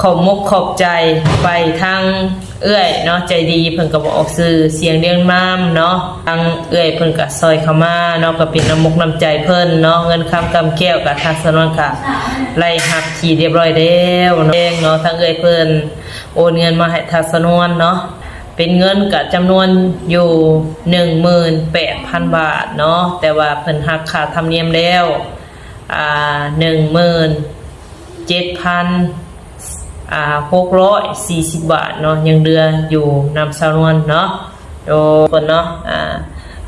ขอบมกขอบใจไปทางเอื้อยเนาะใจดีเพิ่นก็บอกออกสื่อเสียงเรียงมามเนาะทางเอื้อยเพิ่นก็ซอยเข้ามาเนาะก็เป็นน้ำมกน้ำใจเพิ่นเนาะเงินคำกำแก้วกับทางสนวนค่ะไล่หักขี่เรียบร้อยแล้วเนาะทางเอื้อยเพิ่นโอนเงินมาให้ทางสนวนเนาะเป็นเงินกับจำนวนอยู่ 18,000 บาทเนาะแต่ว่าเพิ่นหักค่าธรรมเนียมแล้ว640 บาทเนาะยังเดืออยู่นำสาวนวลเนาะโดยคนเนาะ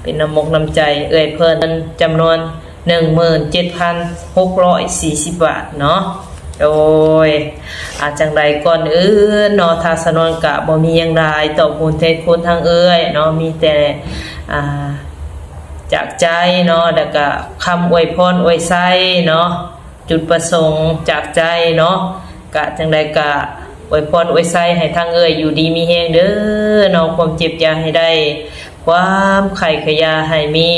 เป็นน้ำมกน้ำใจเอ่ยเพิ่นจำนวน 17,640 บาทเนาะโดยจังใดก่อนอื่นเนาะทางสนวนกะบ่มีหยังใดตอบคุณเทศคุณทางเอ่ยเนาะมีแต่จากใจเนาะแล้วก็คำอวยพรอวยไส้เนาะจุดประสงค์จากใจเนาะกะจังใดกะอวยพรอวยไส้ให้ทางเอ่ยอยู่ดีมีแฮงเด้อเนาะความเจ็บอย่าให้ได้ความไข้ขยาให้มี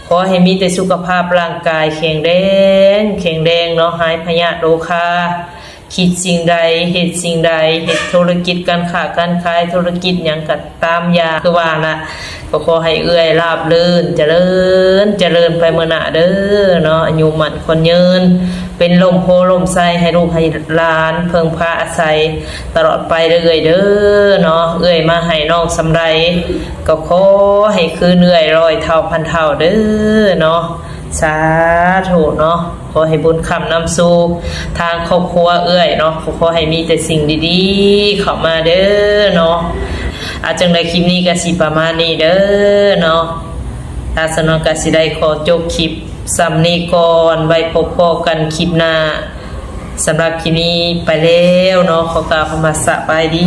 ขอให้มีแต่สุขภาพร่างกายแข็งแรงเนาะหายพยาธิโรคาคิดสิ่งใดเหตุสิ่งใดเหตุธุรกิจการค้าการขายธุรกิจหยังก็ตามอย่างคือว่าน่ะก็ขอให้เอื้อยราบรื่นเจริญไปเมื่อหน้าเด้อเนาะอายุมั่นคนยืนเป็นลมโพลมไส้ให้ลูกให้หลานเพิ่งพาอาศัยตลอดไปเด้อเด้อเนาะเอื้อยมาให้น้องสำไรก็ขอให้คืนเอื้อยร้อยเท่าพันเท่าเด้อเนาะสาธุเนาะขอให้บุญคำนำสู่ทางครอบครัวเอื้อยเนาะขอให้มีแต่สิ่งดีๆเข้ามาเด้อเนาะจังใดคลิปนี้ก็สิประมาณนี้เด้อเนาะถ้าสนองก็สิได้ขอจบคลิปสำนีก่อนไว้พบกันคลิปหน้าสำหรับคลิปนี้ไปแล้วเนาะขอกราบมาสบายดี